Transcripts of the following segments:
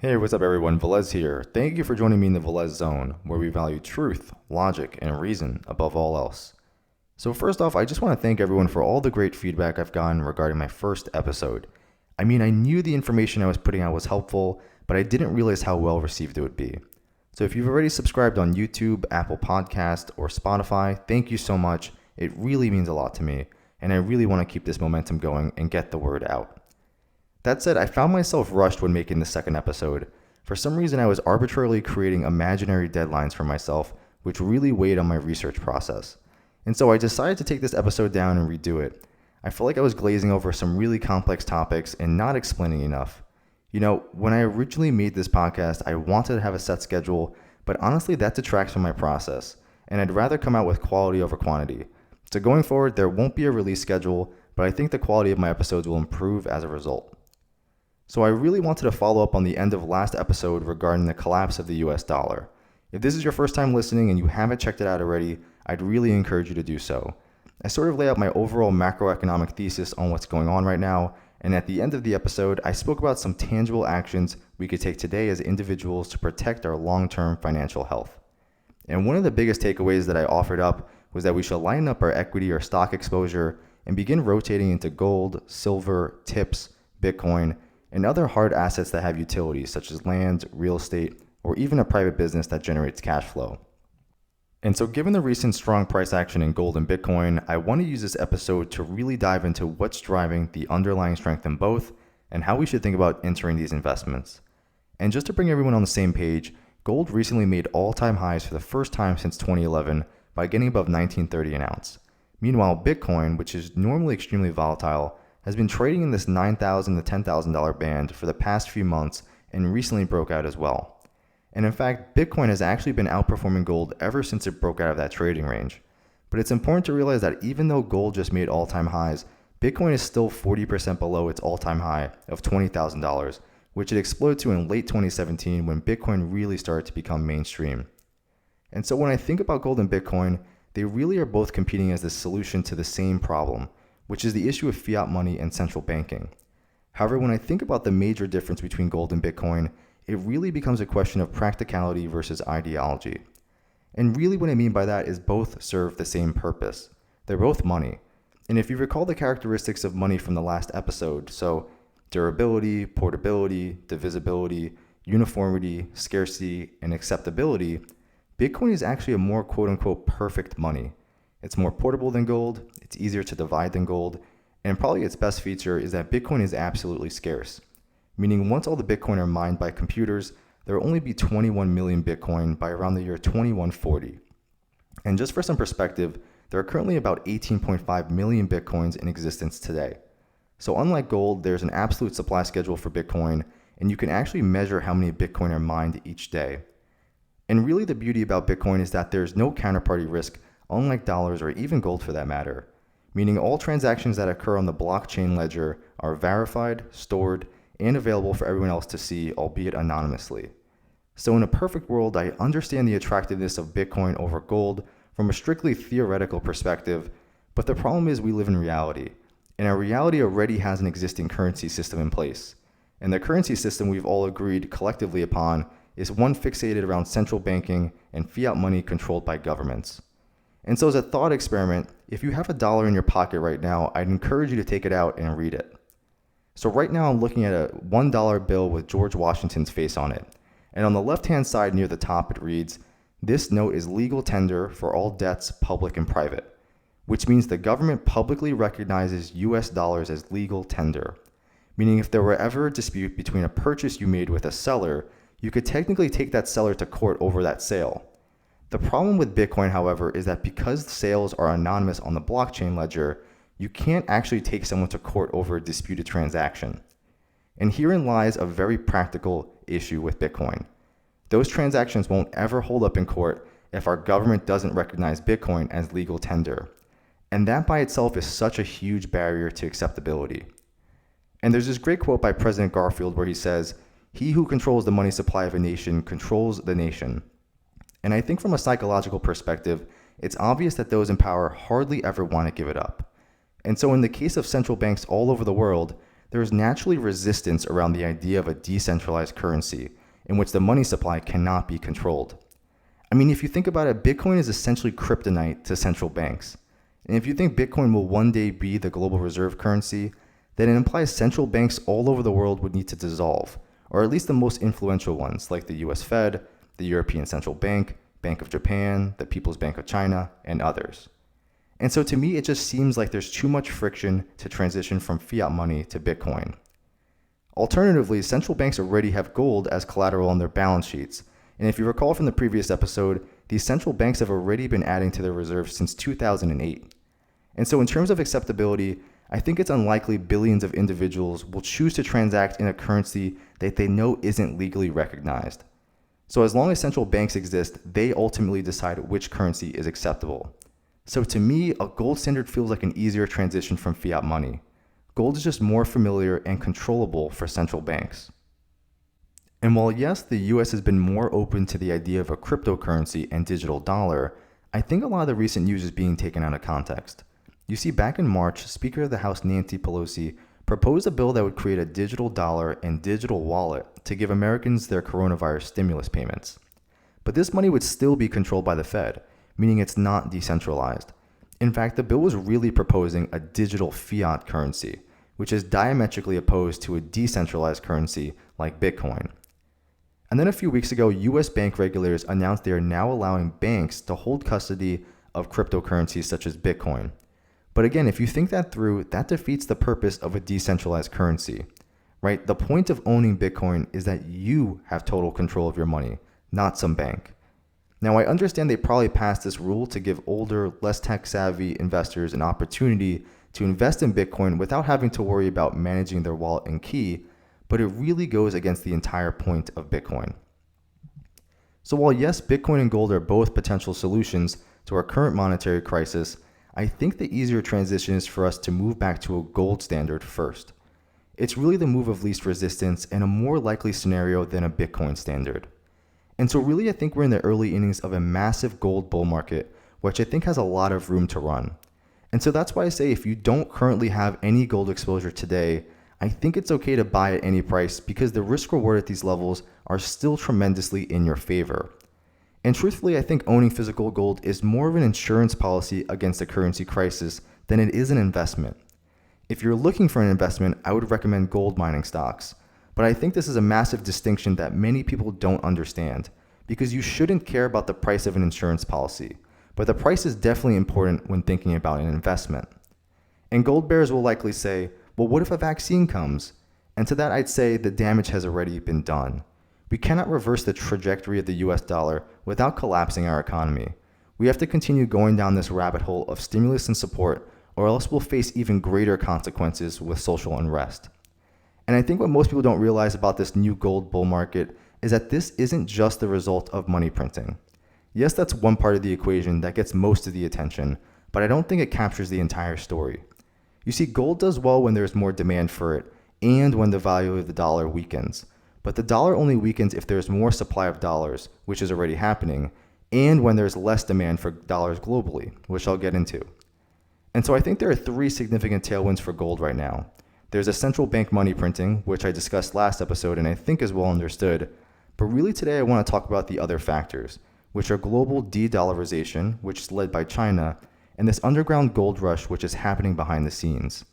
Hey, what's up everyone? Velez here. Thank you for joining me in the Velez Zone, where we value truth, logic, and reason above all else. So first off, I just want to thank everyone for all the great feedback I've gotten regarding my first episode. I knew the information I was putting out was helpful, but I didn't realize how well received it would be. So if you've already subscribed on YouTube, Apple Podcast, or Spotify, thank you so much. It really means a lot to me, and I really want to keep this momentum going and get the word out. That said, I found myself rushed when making the second episode. For some reason, I was arbitrarily creating imaginary deadlines for myself, which really weighed on my research process. And so I decided to take this episode down and redo it. I felt like I was glazing over some really complex topics and not explaining enough. When I originally made this podcast, I wanted to have a set schedule, but honestly, that detracts from my process, and I'd rather come out with quality over quantity. So going forward, there won't be a release schedule, but I think the quality of my episodes will improve as a result. So I really wanted to follow up on the end of last episode regarding the collapse of the US dollar. If this is your first time listening and you haven't checked it out already, I'd really encourage you to do so. I sort of lay out my overall macroeconomic thesis on what's going on right now, and at the end of the episode, I spoke about some tangible actions we could take today as individuals to protect our long-term financial health. And one of the biggest takeaways that I offered up was that we should line up our equity or stock exposure and begin rotating into gold, silver, tips, Bitcoin, and other hard assets that have utilities such as land, real estate, or even a private business that generates cash flow. And so given the recent strong price action in gold and Bitcoin, I want to use this episode to really dive into what's driving the underlying strength in both and how we should think about entering these investments. And just to bring everyone on the same page, gold recently made all-time highs for the first time since 2011 by getting above $19.30 an ounce. Meanwhile, Bitcoin, which is normally extremely volatile, has been trading in this $9,000 to $10,000 band for the past few months and recently broke out as well. And in fact, Bitcoin has actually been outperforming gold ever since it broke out of that trading range. But it's important to realize that even though gold just made all-time highs, Bitcoin is still 40% below its all-time high of $20,000, which it exploded to in late 2017 when Bitcoin really started to become mainstream. And so when I think about gold and Bitcoin, they really are both competing as the solution to the same problem, which is the issue of fiat money and central banking. However, when I think about the major difference between gold and Bitcoin, it really becomes a question of practicality versus ideology. And really what I mean by that is both serve the same purpose. They're both money. And if you recall the characteristics of money from the last episode, so durability, portability, divisibility, uniformity, scarcity, and acceptability, Bitcoin is actually a more quote-unquote perfect money. It's more portable than gold, it's easier to divide than gold, and probably its best feature is that Bitcoin is absolutely scarce. Meaning once all the Bitcoin are mined by computers, there will only be 21 million Bitcoin by around the year 2140. And just for some perspective, there are currently about 18.5 million Bitcoins in existence today. So unlike gold, there's an absolute supply schedule for Bitcoin, and you can actually measure how many Bitcoin are mined each day. And really the beauty about Bitcoin is that there's no counterparty risk, unlike dollars or even gold for that matter, meaning all transactions that occur on the blockchain ledger are verified, stored, and available for everyone else to see, albeit anonymously. So in a perfect world, I understand the attractiveness of Bitcoin over gold from a strictly theoretical perspective, but the problem is we live in reality, and our reality already has an existing currency system in place. And the currency system we've all agreed collectively upon is one fixated around central banking and fiat money controlled by governments. And so as a thought experiment, if you have $1 in your pocket right now, I'd encourage you to take it out and read it. So right now I'm looking at a $1 bill with George Washington's face on it. And on the left-hand side near the top it reads, "This note is legal tender for all debts, public and private," which means the government publicly recognizes US dollars as legal tender. Meaning if there were ever a dispute between a purchase you made with a seller, you could technically take that seller to court over that sale. The problem with Bitcoin, however, is that because sales are anonymous on the blockchain ledger, you can't actually take someone to court over a disputed transaction. And herein lies a very practical issue with Bitcoin. Those transactions won't ever hold up in court if our government doesn't recognize Bitcoin as legal tender. And that by itself is such a huge barrier to acceptability. And there's this great quote by President Garfield where he says, "He who controls the money supply of a nation controls the nation." And I think from a psychological perspective, it's obvious that those in power hardly ever want to give it up. And so in the case of central banks all over the world, there is naturally resistance around the idea of a decentralized currency in which the money supply cannot be controlled. I mean, if you think about it, Bitcoin is essentially kryptonite to central banks. And if you think Bitcoin will one day be the global reserve currency, then it implies central banks all over the world would need to dissolve, or at least the most influential ones like the US Fed, the European Central Bank, Bank of Japan, the People's Bank of China, and others. And so to me, it just seems like there's too much friction to transition from fiat money to Bitcoin. Alternatively, central banks already have gold as collateral on their balance sheets. And if you recall from the previous episode, these central banks have already been adding to their reserves since 2008. And so in terms of acceptability, I think it's unlikely billions of individuals will choose to transact in a currency that they know isn't legally recognized. So as long as central banks exist, they ultimately decide which currency is acceptable. So to me, a gold standard feels like an easier transition from fiat money. Gold is just more familiar and controllable for central banks. And while yes, the US has been more open to the idea of a cryptocurrency and digital dollar, I think a lot of the recent news is being taken out of context. You see, back in March, Speaker of the House Nancy Pelosi proposed a bill that would create a digital dollar and digital wallet to give Americans their coronavirus stimulus payments. But this money would still be controlled by the Fed, meaning it's not decentralized. In fact, the bill was really proposing a digital fiat currency, which is diametrically opposed to a decentralized currency like Bitcoin. And then a few weeks ago, US bank regulators announced they are now allowing banks to hold custody of cryptocurrencies such as Bitcoin. But again, if you think that through, that defeats the purpose of a decentralized currency, right? The point of owning Bitcoin is that you have total control of your money, not some bank. Now, I understand they probably passed this rule to give older, less tech-savvy investors an opportunity to invest in Bitcoin without having to worry about managing their wallet and key, but it really goes against the entire point of Bitcoin. So while yes, Bitcoin and gold are both potential solutions to our current monetary crisis, I think the easier transition is for us to move back to a gold standard first. It's really the move of least resistance and a more likely scenario than a Bitcoin standard. And so really, I think we're in the early innings of a massive gold bull market, which I think has a lot of room to run. And so that's why I say if you don't currently have any gold exposure today, I think it's okay to buy at any price because the risk reward at these levels are still tremendously in your favor. And truthfully, I think owning physical gold is more of an insurance policy against a currency crisis than it is an investment. If you're looking for an investment, I would recommend gold mining stocks. But I think this is a massive distinction that many people don't understand, because you shouldn't care about the price of an insurance policy, but the price is definitely important when thinking about an investment. And gold bears will likely say, well, what if a vaccine comes? And to that I'd say the damage has already been done. We cannot reverse the trajectory of the US dollar without collapsing our economy. We have to continue going down this rabbit hole of stimulus and support, or else we'll face even greater consequences with social unrest. And I think what most people don't realize about this new gold bull market is that this isn't just the result of money printing. Yes, that's one part of the equation that gets most of the attention, but I don't think it captures the entire story. You see, gold does well when there's more demand for it and when the value of the dollar weakens. But the dollar only weakens if there's more supply of dollars, which is already happening, and when there's less demand for dollars globally, which I'll get into. And so I think there are three significant tailwinds for gold right now. There's a central bank money printing, which I discussed last episode and I think is well understood. But really today I want to talk about the other factors, which are global de-dollarization, which is led by China, and this underground gold rush, which is happening behind the scenes.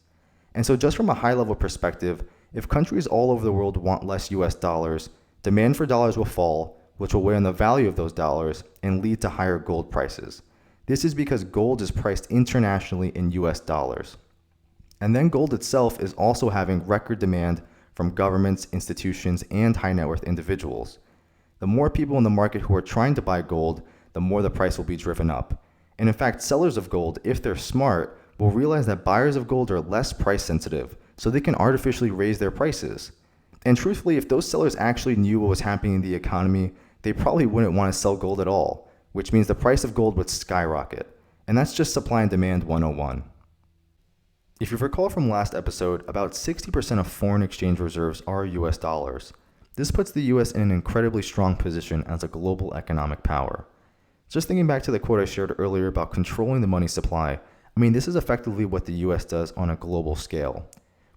And so just from a high-level perspective, if countries all over the world want less US dollars, demand for dollars will fall, which will weigh on the value of those dollars and lead to higher gold prices. This is because gold is priced internationally in US dollars. And then gold itself is also having record demand from governments, institutions, and high net worth individuals. The more people in the market who are trying to buy gold, the more the price will be driven up. And in fact, sellers of gold, if they're smart, will realize that buyers of gold are less price sensitive, so they can artificially raise their prices. And truthfully, if those sellers actually knew what was happening in the economy, they probably wouldn't want to sell gold at all, which means the price of gold would skyrocket. And that's just supply and demand 101. If you recall from last episode, about 60% of foreign exchange reserves are US dollars. This puts the US in an incredibly strong position as a global economic power. Just thinking back to the quote I shared earlier about controlling the money supply, I mean, this is effectively what the US does on a global scale.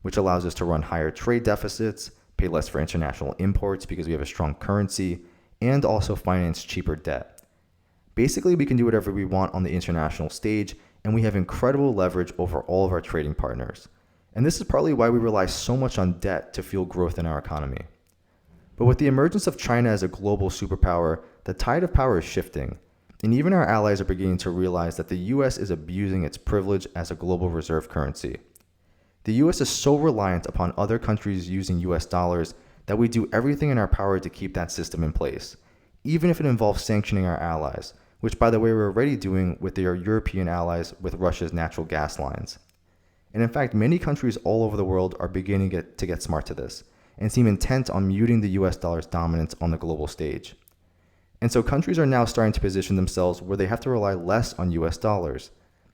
which allows us to run higher trade deficits, pay less for international imports because we have a strong currency, and also finance cheaper debt. Basically, we can do whatever we want on the international stage, and we have incredible leverage over all of our trading partners. And this is partly why we rely so much on debt to fuel growth in our economy. But with the emergence of China as a global superpower, the tide of power is shifting, and even our allies are beginning to realize that the US is abusing its privilege as a global reserve currency. The US is so reliant upon other countries using US dollars that we do everything in our power to keep that system in place, even if it involves sanctioning our allies, which by the way we're already doing with their European allies with Russia's natural gas lines. And in fact, many countries all over the world are beginning to get smart to this, and seem intent on muting the US dollar's dominance on the global stage. And so countries are now starting to position themselves where they have to rely less on US dollars.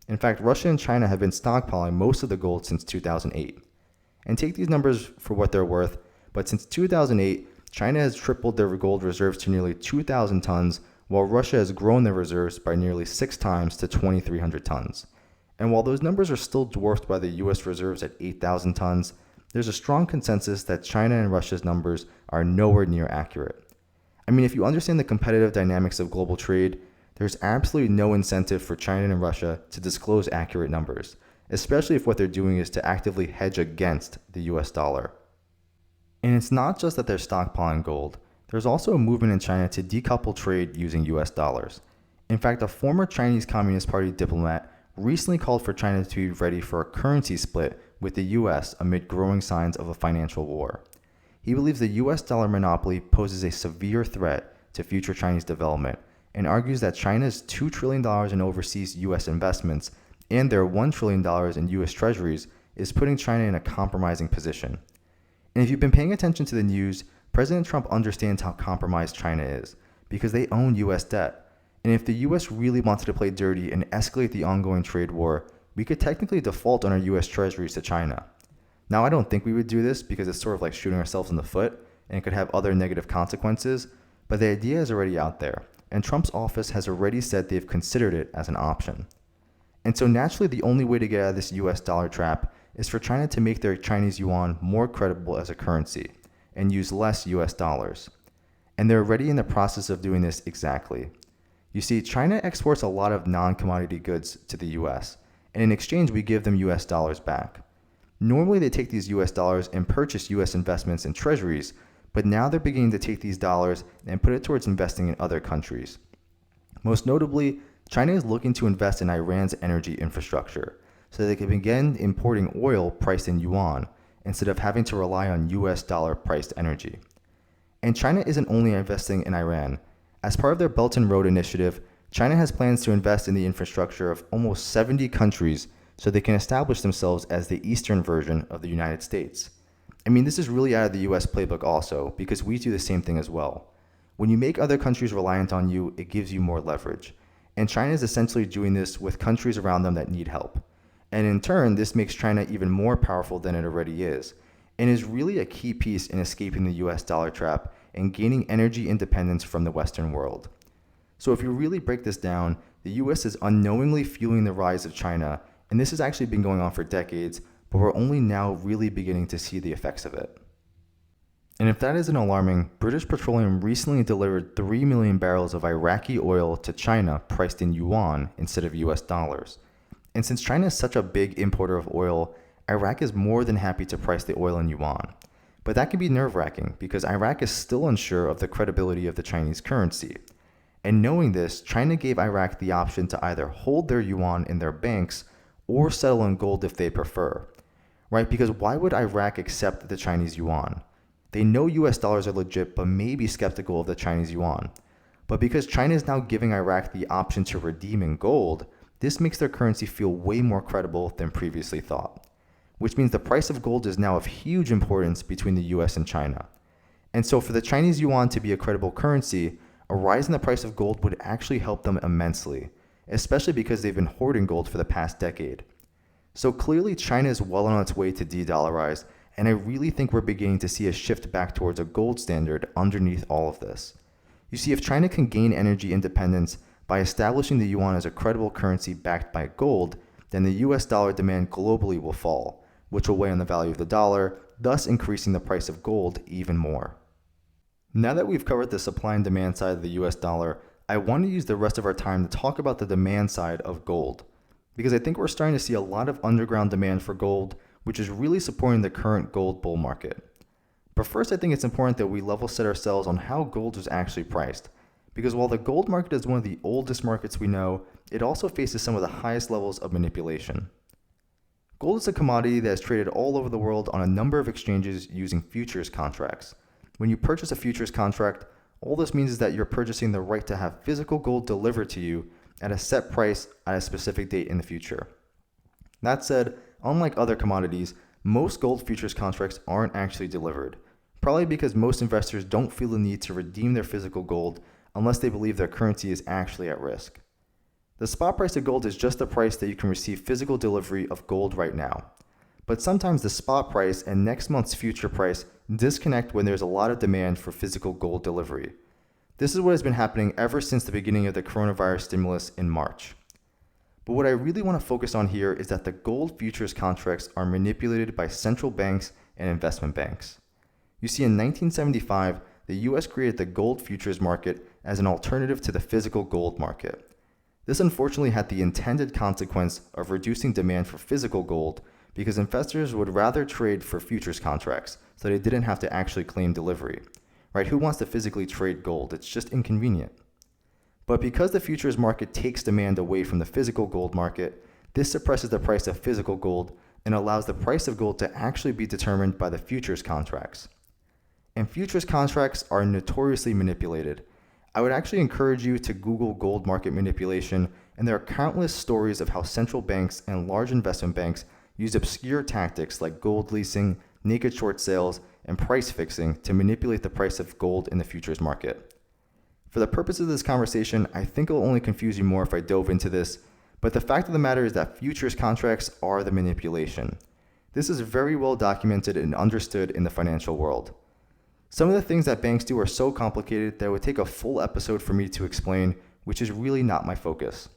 In fact, Russia and China have been stockpiling most of the gold since 2008. And take these numbers for what they're worth, but since 2008, China has tripled their gold reserves to nearly 2,000 tons, while Russia has grown their reserves by nearly 6 times to 2,300 tons. And while those numbers are still dwarfed by the US reserves at 8,000 tons, there's a strong consensus that China and Russia's numbers are nowhere near accurate. I mean, if you understand the competitive dynamics of global trade, there's absolutely no incentive for China and Russia to disclose accurate numbers, especially if what they're doing is to actively hedge against the US dollar. And it's not just that they're stockpiling gold, there's also a movement in China to decouple trade using US dollars. In fact, a former Chinese Communist Party diplomat recently called for China to be ready for a currency split with the US amid growing signs of a financial war. He believes the US dollar monopoly poses a severe threat to future Chinese development and argues that China's $2 trillion in overseas US investments and their $1 trillion in US treasuries is putting China in a compromising position. And if you've been paying attention to the news, President Trump understands how compromised China is because they own US debt. And if the US really wanted to play dirty and escalate the ongoing trade war, we could technically default on our US treasuries to China. Now, I don't think we would do this because it's sort of like shooting ourselves in the foot and it could have other negative consequences, but the idea is already out there, and Trump's office has already said they've considered it as an option. And so naturally, the only way to get out of this US dollar trap is for China to make their Chinese yuan more credible as a currency and use less US dollars. And they're already in the process of doing this exactly. You see, China exports a lot of non-commodity goods to the US, and in exchange we give them US dollars back. Normally they take these US dollars and purchase US investments in treasuries, but now they're beginning to take these dollars and put it towards investing in other countries. Most notably, China is looking to invest in Iran's energy infrastructure, so they can begin importing oil priced in yuan instead of having to rely on US dollar priced energy. And China isn't only investing in Iran. As part of their Belt and Road Initiative, China has plans to invest in the infrastructure of almost 70 countries so they can establish themselves as the eastern version of the United States. I mean, this is really out of the US playbook also, because we do the same thing as well. When you make other countries reliant on you, it gives you more leverage. And China is essentially doing this with countries around them that need help. And in turn, this makes China even more powerful than it already is, and is really a key piece in escaping the US dollar trap and gaining energy independence from the Western world. So if you really break this down, the US is unknowingly fueling the rise of China, and this has actually been going on for decades, but we're only now really beginning to see the effects of it. And if that isn't alarming, British Petroleum recently delivered 3 million barrels of Iraqi oil to China priced in yuan instead of US dollars. And since China is such a big importer of oil, Iraq is more than happy to price the oil in yuan. But that can be nerve-wracking because Iraq is still unsure of the credibility of the Chinese currency. And knowing this, China gave Iraq the option to either hold their yuan in their banks or settle in gold if they prefer. Right? Because why would Iraq accept the Chinese yuan? They know US dollars are legit, but may be skeptical of the Chinese yuan. But because China is now giving Iraq the option to redeem in gold, this makes their currency feel way more credible than previously thought. Which means the price of gold is now of huge importance between the US and China. And so for the Chinese yuan to be a credible currency, a rise in the price of gold would actually help them immensely, especially because they've been hoarding gold for the past decade. So clearly China is well on its way to de-dollarize, and I really think we're beginning to see a shift back towards a gold standard underneath all of this. You see, if China can gain energy independence by establishing the yuan as a credible currency backed by gold, then the US dollar demand globally will fall, which will weigh on the value of the dollar, thus increasing the price of gold even more. Now that we've covered the supply and demand side of the US dollar, I want to use the rest of our time to talk about the demand side of gold, because I think we're starting to see a lot of underground demand for gold, which is really supporting the current gold bull market. But first, I think it's important that we level set ourselves on how gold is actually priced, because while the gold market is one of the oldest markets we know, it also faces some of the highest levels of manipulation. Gold is a commodity that is traded all over the world on a number of exchanges using futures contracts. When you purchase a futures contract, all this means is that you're purchasing the right to have physical gold delivered to you at a set price at a specific date in the future. That said, unlike other commodities, most gold futures contracts aren't actually delivered, probably because most investors don't feel the need to redeem their physical gold unless they believe their currency is actually at risk. The spot price of gold is just the price that you can receive physical delivery of gold right now. But sometimes the spot price and next month's future price disconnect when there's a lot of demand for physical gold delivery. This is what has been happening ever since the beginning of the coronavirus stimulus in March. But what I really want to focus on here is that the gold futures contracts are manipulated by central banks and investment banks. You see, in 1975, the US created the gold futures market as an alternative to the physical gold market. This unfortunately had the intended consequence of reducing demand for physical gold because investors would rather trade for futures contracts so they didn't have to actually claim delivery. Right? Who wants to physically trade gold? It's just inconvenient. But because the futures market takes demand away from the physical gold market, this suppresses the price of physical gold and allows the price of gold to actually be determined by the futures contracts. And futures contracts are notoriously manipulated. I would actually encourage you to Google gold market manipulation, and there are countless stories of how central banks and large investment banks use obscure tactics like gold leasing, naked short sales, and price fixing to manipulate the price of gold in the futures market. For the purpose of this conversation, I think it'll only confuse you more if I dove into this, but the fact of the matter is that futures contracts are the manipulation. This is very well documented and understood in the financial world. Some of the things that banks do are so complicated that it would take a full episode for me to explain, which is really not my focus.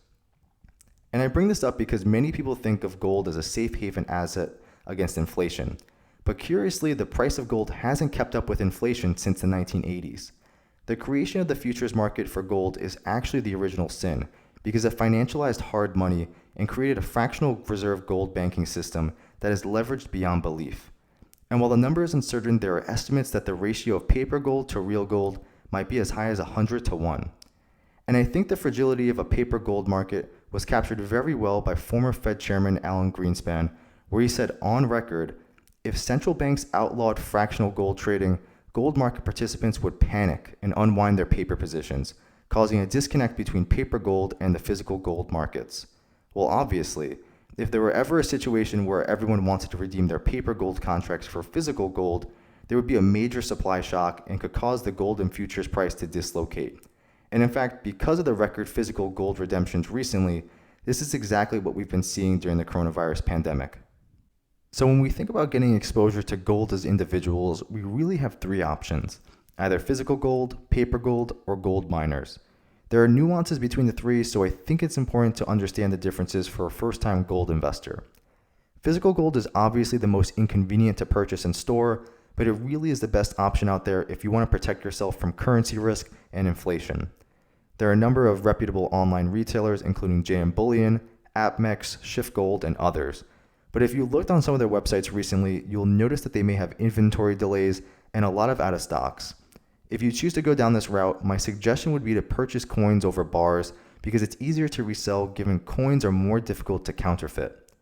And I bring this up because many people think of gold as a safe haven asset against inflation. But curiously, the price of gold hasn't kept up with inflation since the 1980s. The creation of the futures market for gold is actually the original sin because it financialized hard money and created a fractional reserve gold banking system that is leveraged beyond belief. And while the number is uncertain, there are estimates that the ratio of paper gold to real gold might be as high as 100 to 1. And I think the fragility of a paper gold market was captured very well by former Fed Chairman Alan Greenspan, where he said on record, if central banks outlawed fractional gold trading, gold market participants would panic and unwind their paper positions, causing a disconnect between paper gold and the physical gold markets. Well, obviously, if there were ever a situation where everyone wanted to redeem their paper gold contracts for physical gold, there would be a major supply shock and could cause the gold and futures price to dislocate. And in fact, because of the record physical gold redemptions recently, this is exactly what we've been seeing during the coronavirus pandemic. So when we think about getting exposure to gold as individuals, we really have three options: either physical gold, paper gold, or gold miners. There are nuances between the three, so I think it's important to understand the differences for a first-time gold investor. Physical gold is obviously the most inconvenient to purchase and store, but it really is the best option out there if you want to protect yourself from currency risk and inflation. There are a number of reputable online retailers, including JM Bullion, AppMex, ShiftGold, and others. But if you looked on some of their websites recently, you'll notice that they may have inventory delays and a lot of out of stocks. If you choose to go down this route, my suggestion would be to purchase coins over bars because it's easier to resell given coins are more difficult to counterfeit.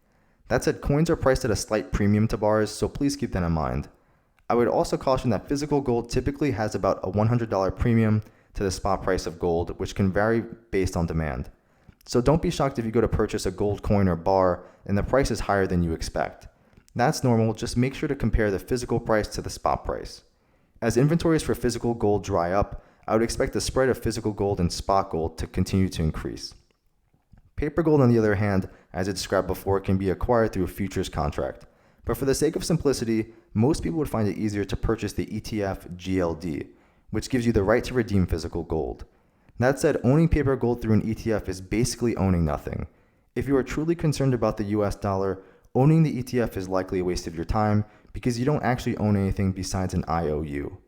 That said, coins are priced at a slight premium to bars, so please keep that in mind. I would also caution that physical gold typically has about a $100 premium to the spot price of gold, which can vary based on demand. So don't be shocked if you go to purchase a gold coin or bar and the price is higher than you expect. That's normal, just make sure to compare the physical price to the spot price. As inventories for physical gold dry up, I would expect the spread of physical gold and spot gold to continue to increase. Paper gold, on the other hand, as I described before, can be acquired through a futures contract. But for the sake of simplicity, most people would find it easier to purchase the ETF GLD, which gives you the right to redeem physical gold. That said, owning paper gold through an ETF is basically owning nothing. If you are truly concerned about the US dollar, owning the ETF is likely a waste of your time because you don't actually own anything besides an IOU.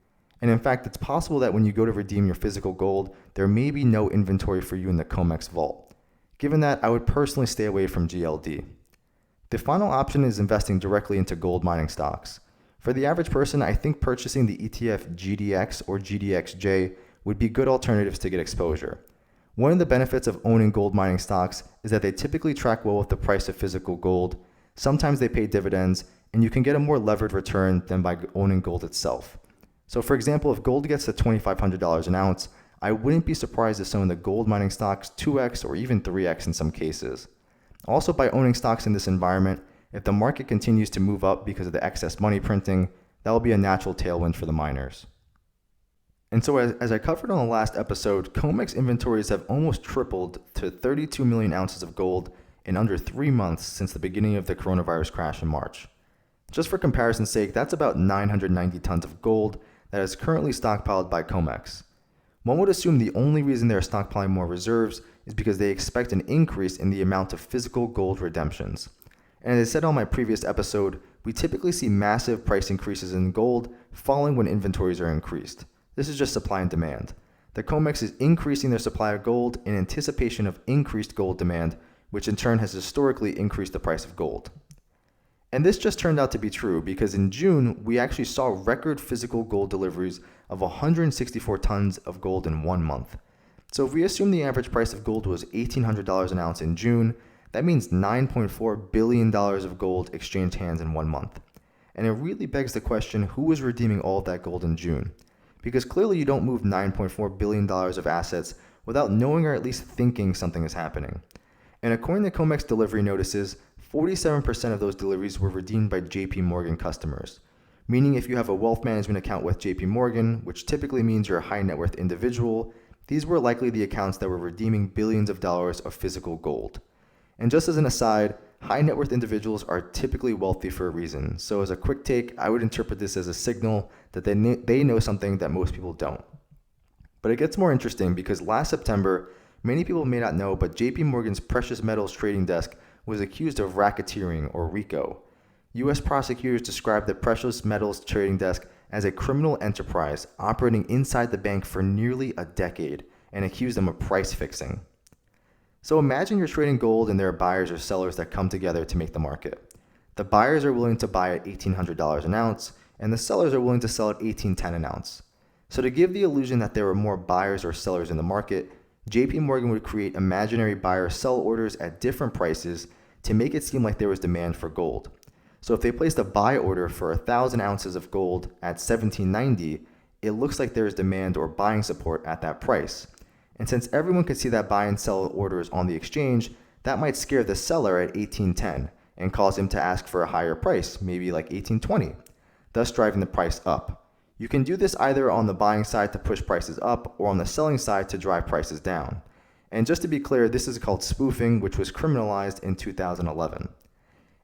And in fact, it's possible that when you go to redeem your physical gold, there may be no inventory for you in the COMEX vault. Given that, I would personally stay away from GLD. The final option is investing directly into gold mining stocks. For the average person, I think purchasing the ETF GDX or GDXJ would be good alternatives to get exposure. One of the benefits of owning gold mining stocks is that they typically track well with the price of physical gold. Sometimes they pay dividends, and you can get a more levered return than by owning gold itself. So for example, if gold gets to $2,500 an ounce, I wouldn't be surprised if some of the gold mining stocks 2x or even 3x in some cases. Also, by owning stocks in this environment, if the market continues to move up because of the excess money printing, that will be a natural tailwind for the miners. And so as I covered on the last episode, COMEX inventories have almost tripled to 32 million ounces of gold in under 3 months since the beginning of the coronavirus crash in March. Just for comparison's sake, that's about 990 tons of gold that is currently stockpiled by COMEX. One would assume the only reason they are stockpiling more reserves is because they expect an increase in the amount of physical gold redemptions. And as I said on my previous episode, we typically see massive price increases in gold falling when inventories are increased. This is just supply and demand. The COMEX is increasing their supply of gold in anticipation of increased gold demand, which in turn has historically increased the price of gold. And this just turned out to be true because in June, we actually saw record physical gold deliveries of 164 tons of gold in 1 month. So if we assume the average price of gold was $1,800 an ounce in June, that means $9.4 billion of gold exchanged hands in 1 month. And it really begs the question, who was redeeming all of that gold in June? Because clearly you don't move $9.4 billion of assets without knowing or at least thinking something is happening. And according to COMEX delivery notices, 47% of those deliveries were redeemed by JPMorgan customers. Meaning if you have a wealth management account with JPMorgan, which typically means you're a high net worth individual, these were likely the accounts that were redeeming billions of dollars of physical gold. And just as an aside, high net worth individuals are typically wealthy for a reason. So as a quick take, I would interpret this as a signal that they know something that most people don't. But it gets more interesting because last September, many people may not know, but JPMorgan's precious metals trading desk was accused of racketeering, or RICO. U.S. prosecutors described the precious metals trading desk as a criminal enterprise operating inside the bank for nearly a decade and accused them of price fixing. So imagine you're trading gold and there are buyers or sellers that come together to make the market. The buyers are willing to buy at $1,800 an ounce, and the sellers are willing to sell at $1,810 an ounce. So to give the illusion that there were more buyers or sellers in the market, JPMorgan would create imaginary buyer-sell orders at different prices to make it seem like there was demand for gold. So if they placed a buy order for 1,000 ounces of gold at $1,790, it looks like there is demand or buying support at that price. And since everyone could see that buy and sell orders on the exchange, that might scare the seller at $1,810 and cause him to ask for a higher price, maybe like $1,820, thus driving the price up. You can do this either on the buying side to push prices up or on the selling side to drive prices down. And just to be clear, this is called spoofing, which was criminalized in 2011.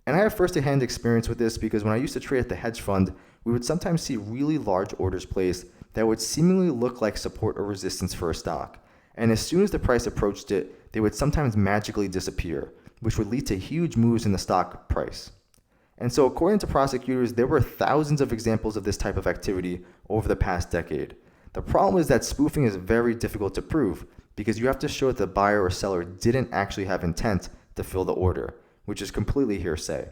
And I have first-hand experience with this because when I used to trade at the hedge fund, we would sometimes see really large orders placed that would seemingly look like support or resistance for a stock. And as soon as the price approached it, they would sometimes magically disappear, which would lead to huge moves in the stock price. And so according to prosecutors, there were thousands of examples of this type of activity over the past decade. The problem is that spoofing is very difficult to prove because you have to show that the buyer or seller didn't actually have intent to fill the order, which is completely hearsay.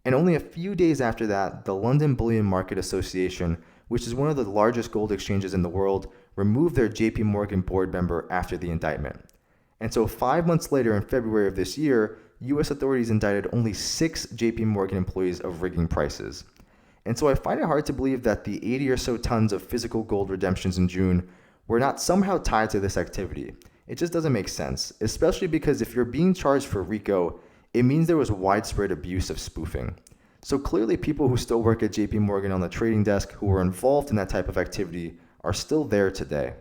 And only a few days after that, the London Bullion Market Association, which is one of the largest gold exchanges in the world, removed their JPMorgan board member after the indictment. And so 5 months later, in February of this year, U.S. authorities indicted only 6 JPMorgan employees of rigging prices. And so I find it hard to believe that the 80 or so tons of physical gold redemptions in June were not somehow tied to this activity. It just doesn't make sense, especially because if you're being charged for RICO, it means there was widespread abuse of spoofing. So clearly people who still work at JPMorgan on the trading desk who were involved in that type of activity are still there today.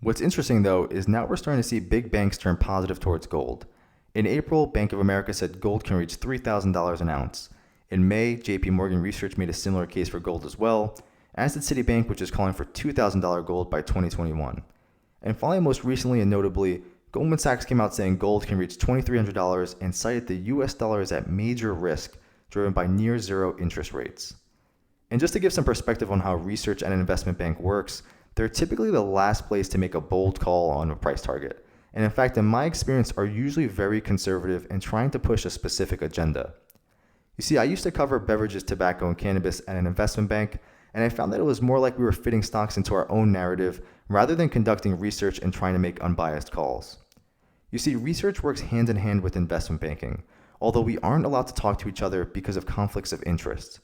What's interesting though is now we're starting to see big banks turn positive towards gold. In April, Bank of America said gold can reach $3,000 an ounce. In May, JPMorgan Research made a similar case for gold as well, as did Citibank, which is calling for $2,000 gold by 2021. And finally, most recently and notably, Goldman Sachs came out saying gold can reach $2,300 and cited the US dollar as at major risk, driven by near zero interest rates. And just to give some perspective on how research at an investment bank works, they're typically the last place to make a bold call on a price target. And in fact, in my experience, are usually very conservative and trying to push a specific agenda. You see, I used to cover beverages, tobacco, and cannabis at an investment bank, and I found that it was more like we were fitting stocks into our own narrative rather than conducting research and trying to make unbiased calls. You see, research works hand in hand with investment banking, although we aren't allowed to talk to each other because of conflicts of interest.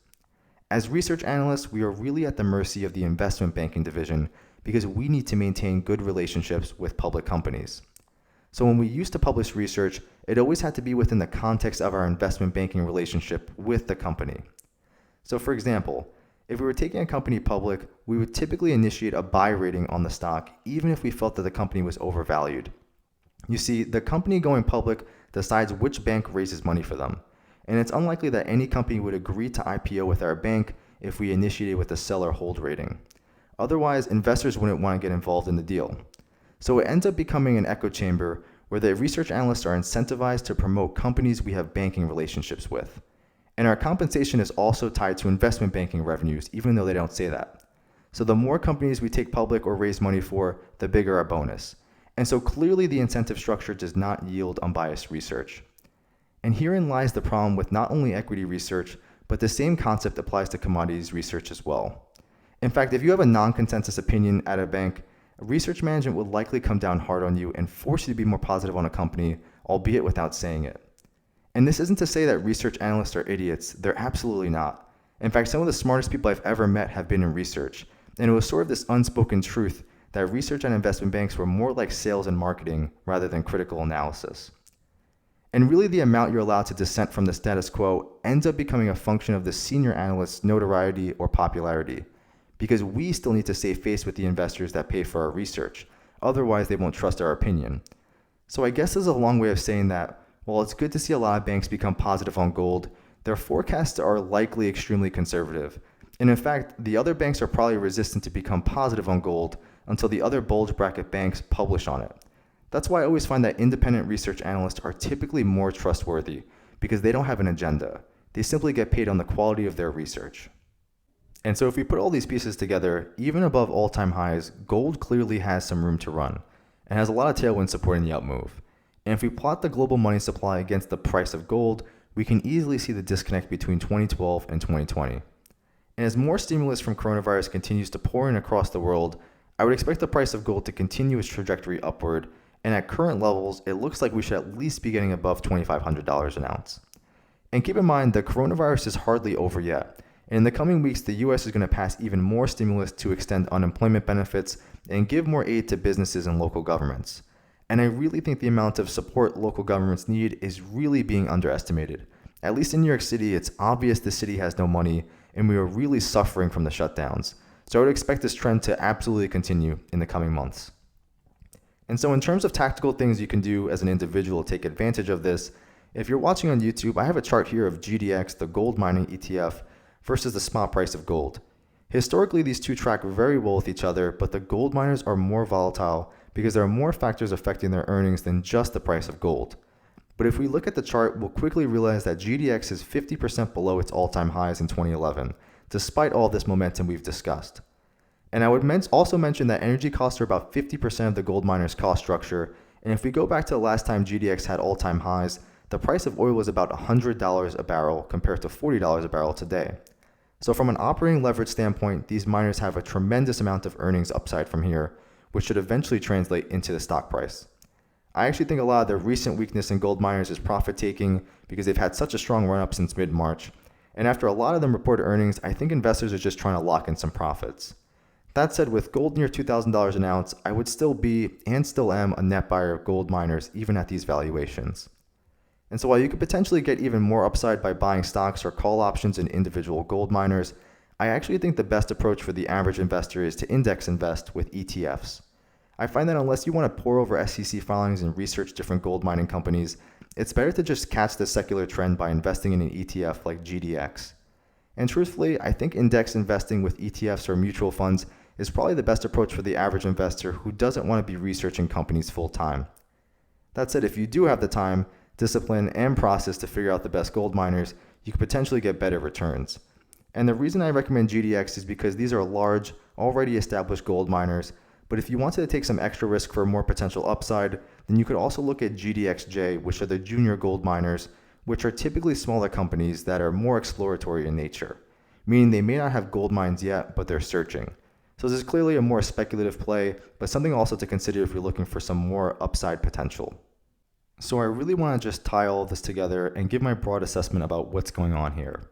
As research analysts, we are really at the mercy of the investment banking division because we need to maintain good relationships with public companies. So when we used to publish research, it always had to be within the context of our investment banking relationship with the company. So for example, if we were taking a company public, we would typically initiate a buy rating on the stock even if we felt that the company was overvalued. You see, the company going public decides which bank raises money for them, and it's unlikely that any company would agree to IPO with our bank if we initiated with a seller hold rating. Otherwise, investors wouldn't want to get involved in the deal. So it ends up becoming an echo chamber where the research analysts are incentivized to promote companies we have banking relationships with. And our compensation is also tied to investment banking revenues, even though they don't say that. So the more companies we take public or raise money for, the bigger our bonus. And so clearly the incentive structure does not yield unbiased research. And herein lies the problem with not only equity research, but the same concept applies to commodities research as well. In fact, if you have a non-consensus opinion at a bank, research management will likely come down hard on you and force you to be more positive on a company, albeit without saying it. And this isn't to say that research analysts are idiots. They're absolutely not. In fact, some of the smartest people I've ever met have been in research. And it was sort of this unspoken truth that research and investment banks were more like sales and marketing rather than critical analysis. And really the amount you're allowed to dissent from the status quo ends up becoming a function of the senior analyst's notoriety or popularity, because we still need to save face with the investors that pay for our research. Otherwise, they won't trust our opinion. So I guess this is a long way of saying that while it's good to see a lot of banks become positive on gold, their forecasts are likely extremely conservative. And in fact, the other banks are probably resistant to become positive on gold until the other bulge bracket banks publish on it. That's why I always find that independent research analysts are typically more trustworthy, because they don't have an agenda. They simply get paid on the quality of their research. And so if we put all these pieces together, even above all-time highs, gold clearly has some room to run and has a lot of tailwind supporting the upmove. And if we plot the global money supply against the price of gold, we can easily see the disconnect between 2012 and 2020. And as more stimulus from coronavirus continues to pour in across the world, I would expect the price of gold to continue its trajectory upward, and at current levels, it looks like we should at least be getting above $2,500 an ounce. And keep in mind, the coronavirus is hardly over yet. And in the coming weeks, the US is going to pass even more stimulus to extend unemployment benefits and give more aid to businesses and local governments. And I really think the amount of support local governments need is really being underestimated. At least in New York City, it's obvious the city has no money, and we are really suffering from the shutdowns. So I would expect this trend to absolutely continue in the coming months. And so in terms of tactical things you can do as an individual to take advantage of this, if you're watching on YouTube, I have a chart here of GDX, the gold mining ETF, versus the spot price of gold. Historically, these two track very well with each other, but the gold miners are more volatile because there are more factors affecting their earnings than just the price of gold. But if we look at the chart, we'll quickly realize that GDX is 50% below its all-time highs in 2011, despite all this momentum we've discussed. And I would also mention that energy costs are about 50% of the gold miners' cost structure, and if we go back to the last time GDX had all-time highs, the price of oil was about $100 a barrel compared to $40 a barrel today. So from an operating leverage standpoint, these miners have a tremendous amount of earnings upside from here, which should eventually translate into the stock price. I actually think a lot of the recent weakness in gold miners is profit-taking because they've had such a strong run-up since mid-March, and after a lot of them report earnings, I think investors are just trying to lock in some profits. That said, with gold near $2,000 an ounce, I would still be, and still am, a net buyer of gold miners even at these valuations. And so while you could potentially get even more upside by buying stocks or call options in individual gold miners, I actually think the best approach for the average investor is to index invest with ETFs. I find that unless you want to pore over SEC filings and research different gold mining companies, it's better to just catch the secular trend by investing in an ETF like GDX. And truthfully, I think index investing with ETFs or mutual funds is probably the best approach for the average investor who doesn't want to be researching companies full time. That said, if you do have the time, discipline, and process to figure out the best gold miners, you could potentially get better returns. And the reason I recommend GDX is because these are large, already established gold miners, but if you wanted to take some extra risk for more potential upside, then you could also look at GDXJ, which are the junior gold miners, which are typically smaller companies that are more exploratory in nature, meaning they may not have gold mines yet, but they're searching. So this is clearly a more speculative play, but something also to consider if you're looking for some more upside potential. So I really want to just tie all of this together and give my broad assessment about what's going on here.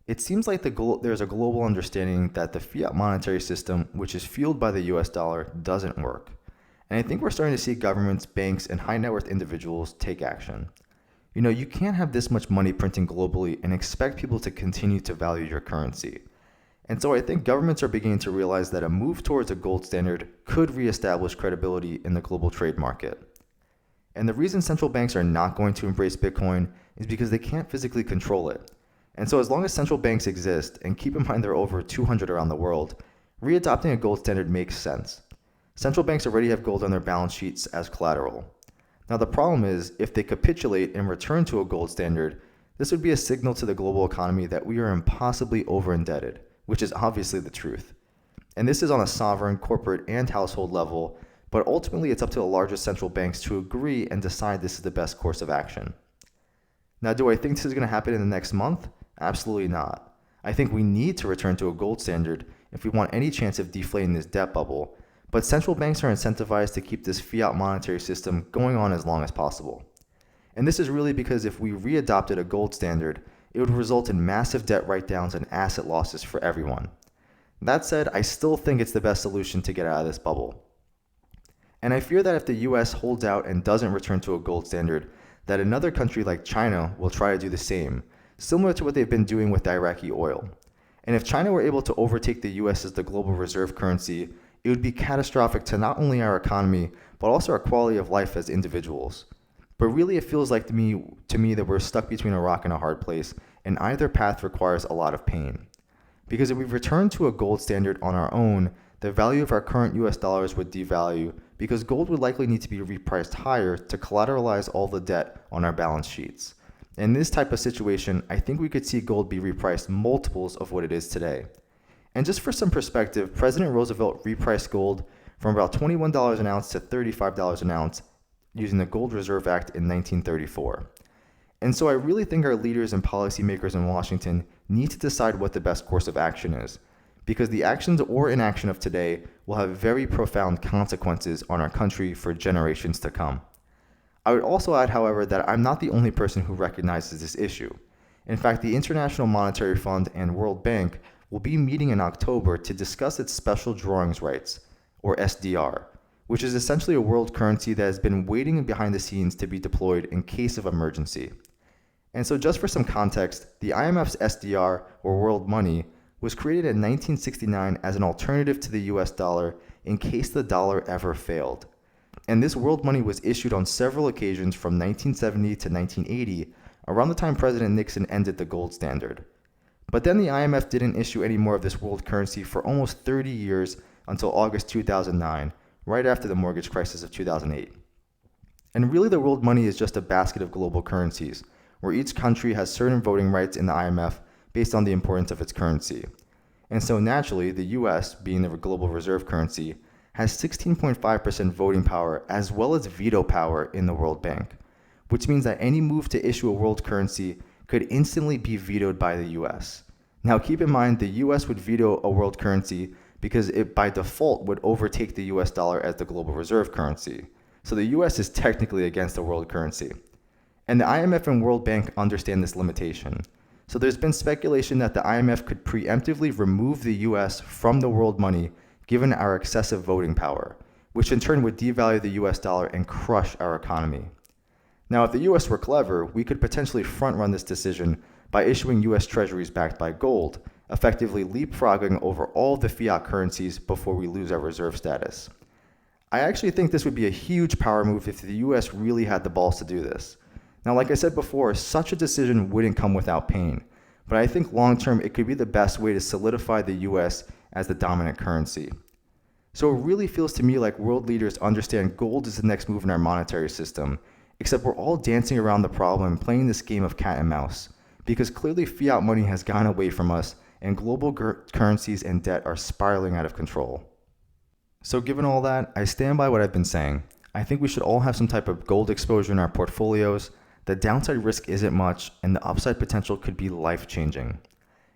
It seems like there's a global understanding that the fiat monetary system, which is fueled by the US dollar, doesn't work. And I think we're starting to see governments, banks, and high net worth individuals take action. You can't have this much money printing globally and expect people to continue to value your currency. And so I think governments are beginning to realize that a move towards a gold standard could reestablish credibility in the global trade market. And the reason central banks are not going to embrace Bitcoin is because they can't physically control it. And so as long as central banks exist, and keep in mind there are over 200 around the world, readopting a gold standard makes sense. Central banks already have gold on their balance sheets as collateral. Now the problem is, if they capitulate and return to a gold standard, this would be a signal to the global economy that we are impossibly over-indebted, which is obviously the truth. And this is on a sovereign, corporate, and household level, but ultimately it's up to the largest central banks to agree and decide this is the best course of action. Now, do I think this is going to happen in the next month? Absolutely not. I think we need to return to a gold standard if we want any chance of deflating this debt bubble, but central banks are incentivized to keep this fiat monetary system going on as long as possible. And this is really because if we readopted a gold standard, it would result in massive debt write-downs and asset losses for everyone. That said, I still think it's the best solution to get out of this bubble. And I fear that if the US holds out and doesn't return to a gold standard, that another country like China will try to do the same, similar to what they've been doing with Iraqi oil. And if China were able to overtake the US as the global reserve currency, it would be catastrophic to not only our economy, but also our quality of life as individuals. But really it feels like to me that we're stuck between a rock and a hard place, and either path requires a lot of pain. Because if we return to a gold standard on our own, the value of our current US dollars would devalue, because gold would likely need to be repriced higher to collateralize all the debt on our balance sheets. In this type of situation, I think we could see gold be repriced multiples of what it is today. And just for some perspective, President Roosevelt repriced gold from about $21 an ounce to $35 an ounce using the Gold Reserve Act in 1934. And so I really think our leaders and policymakers in Washington need to decide what the best course of action is, because the actions or inaction of today will have very profound consequences on our country for generations to come. I would also add, however, that I'm not the only person who recognizes this issue. In fact, the International Monetary Fund and World Bank will be meeting in October to discuss its special drawings rights, or SDR, which is essentially a world currency that has been waiting behind the scenes to be deployed in case of emergency. And so just for some context, the IMF's SDR, or world money, was created in 1969 as an alternative to the US dollar in case the dollar ever failed. And this world money was issued on several occasions from 1970 to 1980, around the time President Nixon ended the gold standard. But then the IMF didn't issue any more of this world currency for almost 30 years until August 2009, right after the mortgage crisis of 2008. And really the world money is just a basket of global currencies, where each country has certain voting rights in the IMF based on the importance of its currency. And so naturally, the US, being the global reserve currency, has 16.5% voting power as well as veto power in the World Bank, which means that any move to issue a world currency could instantly be vetoed by the US. Now keep in mind, the US would veto a world currency because it by default would overtake the US dollar as the global reserve currency. So the US is technically against the world currency. And the IMF and World Bank understand this limitation. So there's been speculation that the IMF could preemptively remove the US from the world money given our excessive voting power, which in turn would devalue the US dollar and crush our economy. Now, if the US were clever, we could potentially front-run this decision by issuing US treasuries backed by gold, effectively leapfrogging over all the fiat currencies before we lose our reserve status. I actually think this would be a huge power move if the US really had the balls to do this. Now, like I said before, such a decision wouldn't come without pain, but I think long-term it could be the best way to solidify the US as the dominant currency. So it really feels to me like world leaders understand gold is the next move in our monetary system, Except we're all dancing around the problem and playing this game of cat and mouse, because clearly fiat money has gone away from us and global currencies and debt are spiraling out of control. So given all that, I stand by what I've been saying. I think we should all have some type of gold exposure in our portfolios. The downside risk isn't much, and the upside potential could be life-changing.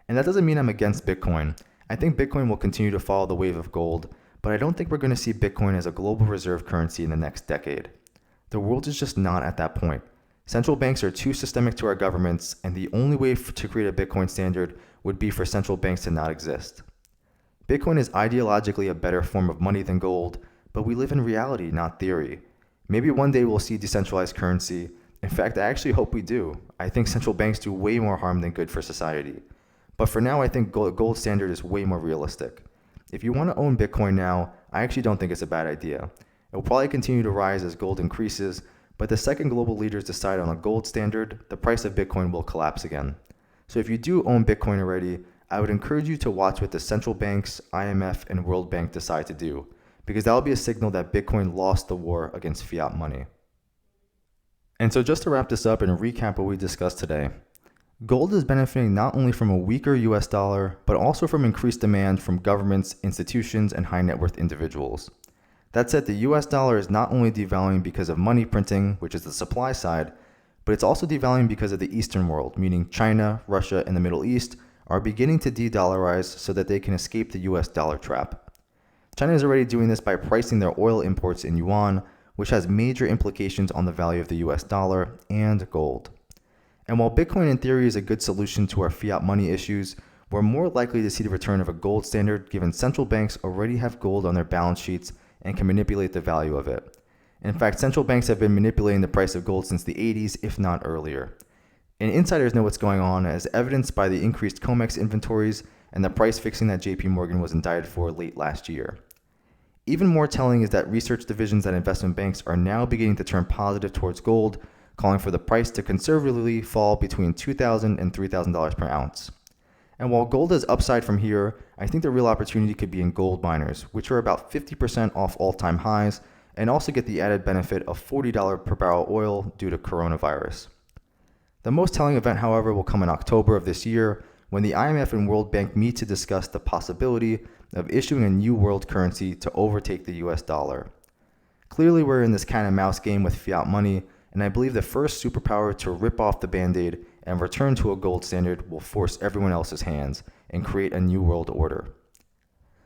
And that doesn't mean I'm against Bitcoin. I think Bitcoin will continue to follow the wave of gold, but I don't think we're going to see Bitcoin as a global reserve currency in the next decade. The world is just not at that point. Central banks are too systemic to our governments, and the only way to create a Bitcoin standard would be for central banks to not exist. Bitcoin is ideologically a better form of money than gold, but we live in reality, not theory. Maybe one day we'll see decentralized currency. In fact, I actually hope we do. I think central banks do way more harm than good for society. But for now, I think gold standard is way more realistic. If you want to own Bitcoin now, I actually don't think it's a bad idea. It will probably continue to rise as gold increases, but the second global leaders decide on a gold standard, the price of Bitcoin will collapse again. So if you do own Bitcoin already, I would encourage you to watch what the central banks, IMF, and World Bank decide to do, because that will be a signal that Bitcoin lost the war against fiat money. And so just to wrap this up and recap what we discussed today, gold is benefiting not only from a weaker US dollar, but also from increased demand from governments, institutions, and high net worth individuals. That said, the US dollar is not only devaluing because of money printing, which is the supply side, but it's also devaluing because of the Eastern world, meaning China, Russia, and the Middle East are beginning to de-dollarize so that they can escape the US dollar trap. China is already doing this by pricing their oil imports in Yuan, which has major implications on the value of the US dollar and gold. And while Bitcoin in theory is a good solution to our fiat money issues, we're more likely to see the return of a gold standard given central banks already have gold on their balance sheets and can manipulate the value of it. In fact, central banks have been manipulating the price of gold since the 80s, if not earlier. And insiders know what's going on, as evidenced by the increased COMEX inventories and the price fixing that JPMorgan was indicted for late last year. Even more telling is that research divisions at investment banks are now beginning to turn positive towards gold, calling for the price to conservatively fall between $2,000 and $3,000 per ounce. And while gold is upside from here, I think the real opportunity could be in gold miners, which are about 50% off all-time highs, and also get the added benefit of $40 per barrel oil due to coronavirus. The most telling event, however, will come in October of this year, when the IMF and World Bank meet to discuss the possibility of issuing a new world currency to overtake the US dollar. Clearly, we're in this cat and mouse game with fiat money, and I believe the first superpower to rip off the band-aid and return to a gold standard will force everyone else's hands and create a new world order.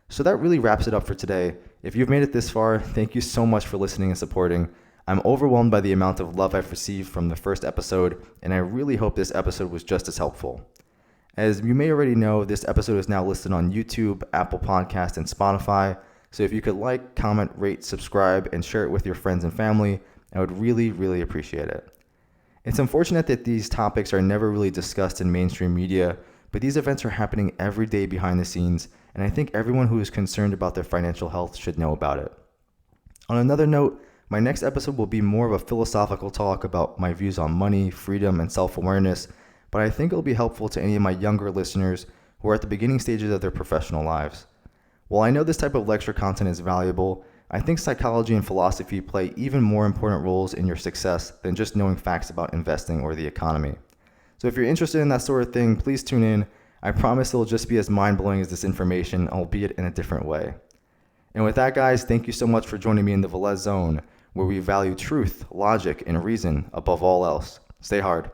So that really wraps it up for today. If you've made it this far, thank you so much for listening and supporting. I'm overwhelmed by the amount of love I've received from the first episode, and I really hope this episode was just as helpful. As you may already know, this episode is now listed on YouTube, Apple Podcasts, and Spotify, so if you could like, comment, rate, subscribe, and share it with your friends and family, I would really, really appreciate it. It's unfortunate that these topics are never really discussed in mainstream media, but these events are happening every day behind the scenes, and I think everyone who is concerned about their financial health should know about it. On another note, my next episode will be more of a philosophical talk about my views on money, freedom, and self-awareness, but I think it'll be helpful to any of my younger listeners who are at the beginning stages of their professional lives. While I know this type of lecture content is valuable, I think psychology and philosophy play even more important roles in your success than just knowing facts about investing or the economy. So if you're interested in that sort of thing, please tune in. I promise it'll just be as mind-blowing as this information, albeit in a different way. And with that, guys, thank you so much for joining me in the Velez Zone, where we value truth, logic, and reason above all else. Stay hard.